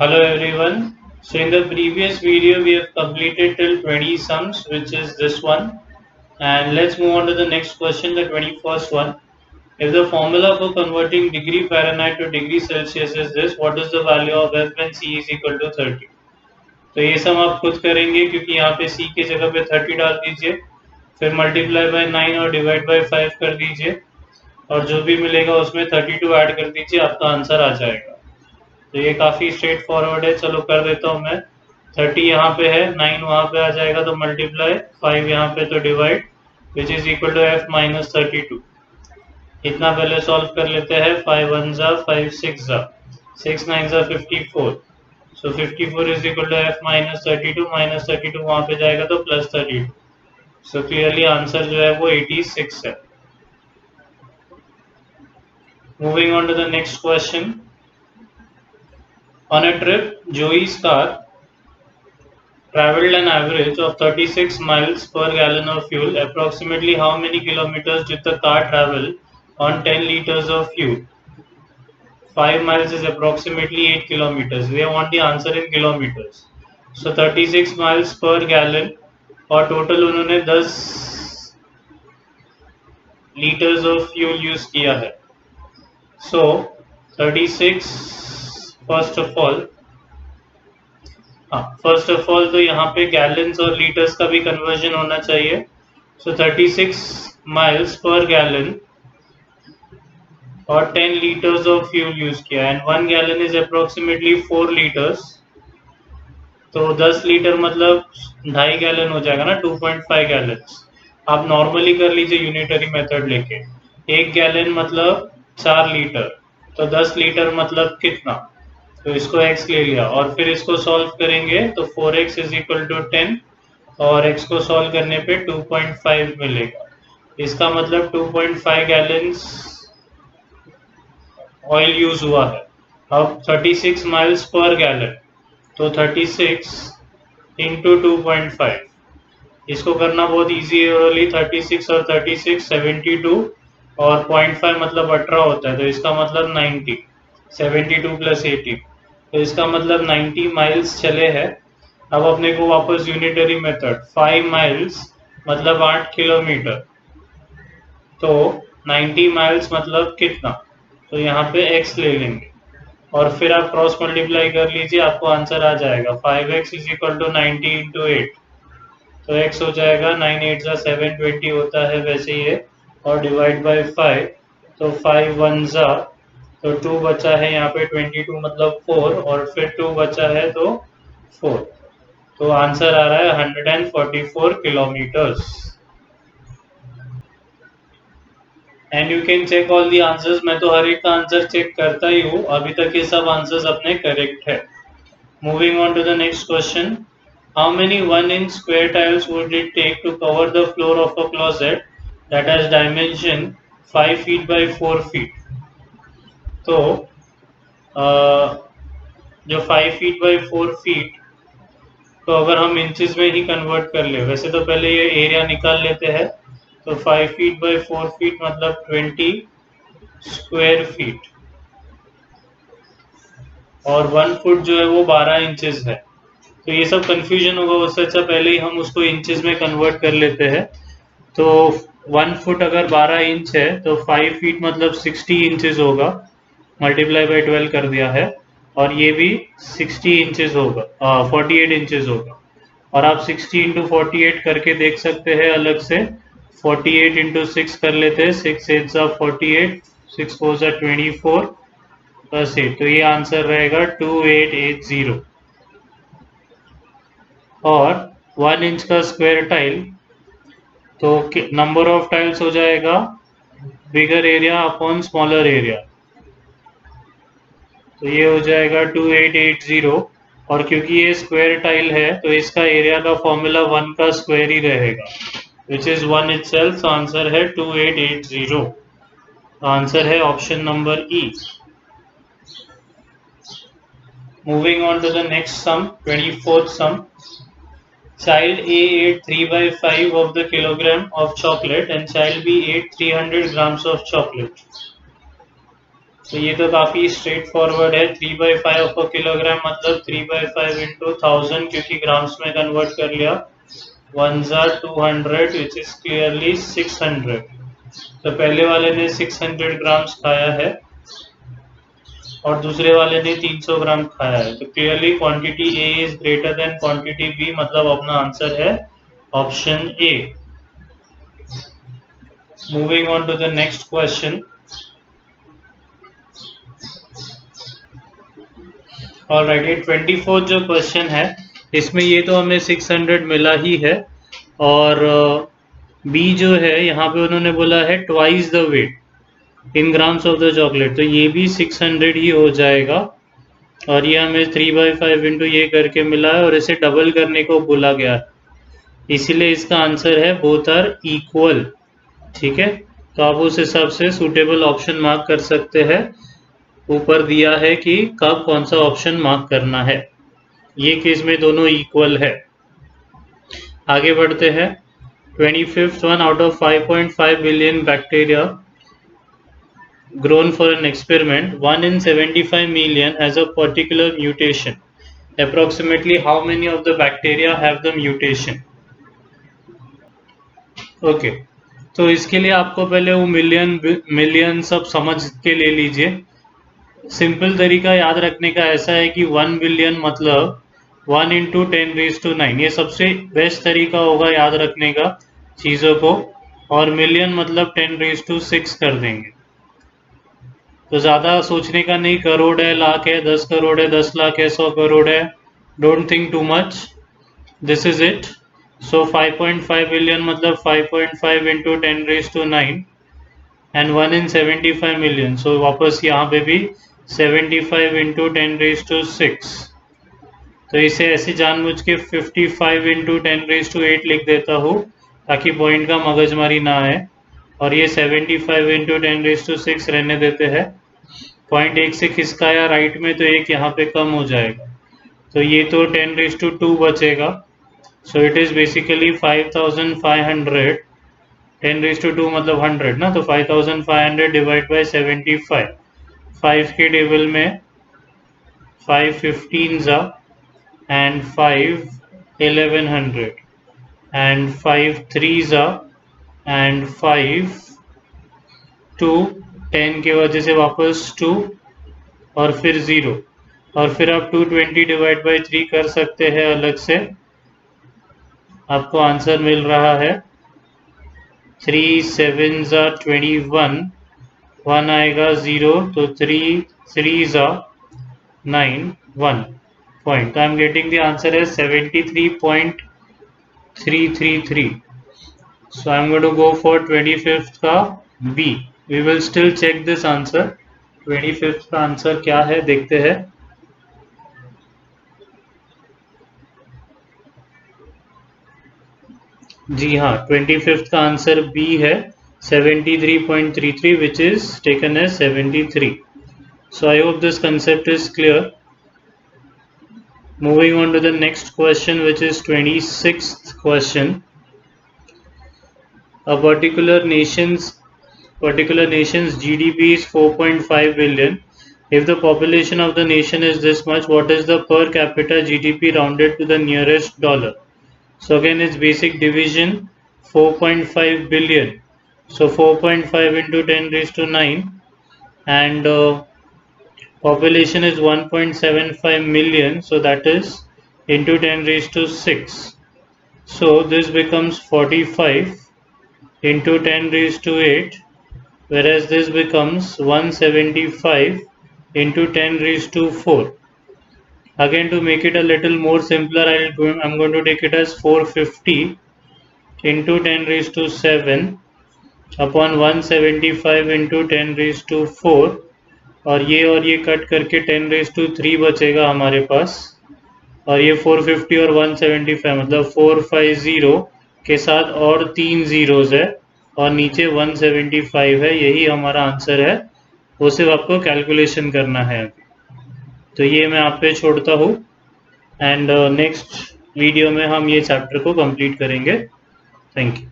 Hello everyone. So in the previous video we have completed till 20 sums, which is this one, and let's move on to the next question, the 21st one. If the formula for converting degree Fahrenheit to degree Celsius is this, what is the value of F when C is equal to 30? तो ये सम आप खुद करेंगे क्योंकि यहाँ पे C की जगह पे 30 डाल दीजिए, फिर मल्टीप्लाई बाय 9 और डिवाइड बाय 5 कर दीजिए और जो भी मिलेगा उसमें 32 ऐड कर दीजिए, आपका आंसर आ जाएगा। तो ये काफ़ी स्ट्रेट फॉरवर्ड है, चलो कर देता हूँ मैं। 30 यहाँ पे है, 9 वहाँ पे आ जाएगा तो मल्टीप्लाई, 5 यहाँ पे तो divide, which is equal to F minus 32। इतना पहले सॉल्व कर लेते हैं। 5 1 जा 5 6 जा 6 9 जा 54, so 54 is equal to F minus 32, minus 32 वहाँ पे जाएगा तो प्लस 32। सो क्लियरली आंसर जो है वो 86 है। Moving on to the next question. On a trip, Joey's car traveled an average of 36 miles per gallon of fuel. Approximately how many kilometers did the car travel on 10 liters of fuel? 5 miles is approximately 8 kilometers. We want the answer in kilometers. So 36 miles per gallon और total उन्होंने 10 litres of fuel use किया है। सो 36 first of all तो यहाँ पे gallons और litres का भी कन्वर्जन होना चाहिए। सो 36 माइल्स पर गैलन और 10 लीटर्स ऑफ फ्यूल यूज किया and 1 gallon is approximately 4 litres. तो 10 लीटर मतलब 2.5 गैलन हो जाएगा ना, 2.5 गैलन। आप नॉर्मली कर लीजिए यूनिटरी मेथड लेके। 1 गैलन मतलब 4 लीटर, तो 10 लीटर मतलब कितना, तो इसको x ले लिया और फिर इसको सॉल्व करेंगे तो 4x इज इक्वल टू 10 और x को सॉल्व करने पे 2.5 मिलेगा। इसका मतलब 2.5 गैलन्स ऑयल यूज हुआ है। अब 36 माइल्स पर गैलन, तो 36 इंटू 2.5, इसको करना बहुत इजी है। ओरली 36 और 36 72 और 0.5 मतलब 18 होता है, तो इसका मतलब 90, 72 प्लस 80, तो इसका मतलब 90 माइल्स चले हैं। अब अपने को वापस यूनिटरी मेथड, 5 माइल्स मतलब 8 किलोमीटर, तो 90 माइल्स मतलब कितना, तो यहाँ पे x ले लेंगे और फिर आप क्रॉस मल्टीप्लाई कर लीजिए, आपको आंसर आ जाएगा। 5x is equal to 90 into 8, तो x हो जाएगा 9 8 जा 720 होता है वैसे ही है, और डिवाइड बाय 5, तो 5 1 जा, तो 2 बचा है यहाँ पे 22 मतलब 4, और फिर 2 बचा है तो 4, तो आंसर आ रहा है 144 kilometres. And you can check all the answers. मैं तो हर एक का आंसर चेक करता ही हूँ, अभी तक ये सब आंसर्स अपने करेक्ट है। Moving on to the next question. How many 1-inch square tiles would it take to cover the floor of a closet that has dimension 5 feet by 4 feet? तो जो 5 feet by 4 feet, तो अगर हम inches में ही convert कर ले, वैसे तो पहले ये एरिया निकाल लेते हैं। तो 5 feet by 4 feet मतलब 20 स्क्वायर फीट, और 1 फुट जो है वो 12 इंचेस है। तो ये सब कंफ्यूजन होगा, उससे अच्छा पहले ही हम उसको इंचेस में कन्वर्ट कर लेते हैं। तो 1 फुट अगर 12 इंच है तो 5 फीट मतलब 60 इंचेस होगा, मल्टीप्लाई बाय 12 कर दिया है, और ये भी 60 इंचेस होगा, 48 इंचेस होगा। और आप 60 इंटू 48 करके देख सकते हैं अलग से। 48 इंटू 6 कर लेते हैं, 6 8 जा 48, 6 4 जा 24 प्लस 8, तो ये आंसर रहेगा 2880। और 1 इंच का स्क्वायर टाइल, तो नंबर ऑफ टाइल्स हो जाएगा बिगर एरिया अपॉन स्मॉलर एरिया, तो ये हो जाएगा 2880। और क्योंकि ये स्क्वायर टाइल है तो इसका एरिया का फॉर्मूला 1 का स्क्वायर ही रहेगा, विच इज 1 इटसेल्फ। तो आंसर है 2880। आंसर है option number E. Moving on to the next sum, 24th sum. Child A ate 3 by 5 of the kilogram of chocolate and child B ate 300 grams of chocolate. तो ये तो काफ़ी straight forward है। 3/5 of kilogram मतलब 3/5 into 1000, क्योंकि grams में convert कर लिया। 1s are 200 which is clearly 600। तो पहले वाले ने 600 ग्राम्स खाया है और दूसरे वाले ने 300 ग्राम खाया है। तो clearly quantity A is greater than quantity B, मतलब अपना आंसर है option A. Moving on to the next question. Alright, ये 24 जो क्वेश्चन है इसमें ये तो हमें 600 मिला ही है, और बी जो है यहाँ पे उन्होंने बोला है twice the weight in grams of the chocolate, तो ये भी 600 ही हो जाएगा। और ये हमें 3/5 इंटू ये करके मिला है और इसे डबल करने को बोला गया है, इसीलिए इसका आंसर है बोथ आर इक्वल। ठीक है, तो आप उस हिसाब से सूटेबल ऑप्शन मार्क कर सकते हैं। ऊपर दिया है कि कब कौन सा ऑप्शन मार्क करना है। ये केस में दोनों इक्वल है। आगे बढ़ते हैं। 25th one, out of 5.5 billion bacteria grown for an experiment, 1 in 75 million has a particular mutation. Approximately how many of the bacteria have the mutation? Okay, तो इसके लिए आपको पहले वो मिलियन सब समझ के ले लीजिए। सिंपल तरीका याद रखने का ऐसा है कि 1 बिलियन मतलब 1 इंटू 10⁻⁹, ये सबसे बेस्ट तरीका होगा याद रखने का चीज़ों को। और मिलियन मतलब 10⁻⁶ कर देंगे, तो ज़्यादा सोचने का नहीं। करोड़ है, लाख है, 10 करोड़ है, 10 लाख है, 100 करोड़ है, don't think too much, this is it. So 5.5 billion मतलब 5.5 इंटू 10⁻⁹ एंड 1 in 75 मिलियन। सो वापस यहाँ पे भी 75 इंटू 10⁻⁶। तो इसे ऐसे जानबूझ के 55 इंटू 10⁸ लिख देता हूँ ताकि पॉइंट का मगजमारी ना आए, और ये 75 इंटू 10⁶ रहने देते हैं। पॉइंट एक से खिसकाया राइट में तो एक यहाँ पे कम हो जाएगा, तो ये तो 10⁻² बचेगा। So it is basically 5500। 10⁻² मतलब 100 ना, तो 5500 डिवाइड बाई 75। 5 के टेबल में 5 15s and 5 1100 and 5 3s and 5 2 10 के वजह से वापस 2 और फिर 0, और फिर आप 220 डिवाइड बाई 3 कर सकते हैं अलग से। आपको आंसर मिल रहा है 3 7s 21, 1 आएगा 0, तो 3 3s 9, 1 point. I am getting the answer as 73.333. So I am going to go for 25th का B. We will still check this answer. 25th का आंसर क्या है देखते हैं। जी हाँ, 25th का आंसर B है 73.33, which is taken as 73. So I hope this concept is clear. Moving on to the next question, which is 26th question. A particular nation's GDP is 4.5 billion. If the population of the nation is this much, what is the per capita GDP rounded to the nearest dollar? So again, it's basic division. 4.5 billion. So 4.5 into 10⁻⁹, and population is 1.75 million. So that is into 10⁻⁶. So this becomes 45 into 10⁸, whereas this becomes 175 into 10⁴. Again, to make it a little more simpler, I'm going to take it as 450 into 10⁷ upon 175 into 10⁴, और ये cut करके 10⁻³ बचेगा हमारे पास, और ये 450 और 175 मतलब 450 के साथ और 3 जीरोज है, और नीचे 175 है। यही हमारा आंसर है, वो सिर्फ आपको कैलकुलेशन करना है अभी। तो ये मैं आप पे छोड़ता हूँ, एंड नेक्स्ट वीडियो में हम ये चैप्टर को कंप्लीट करेंगे। Thank you.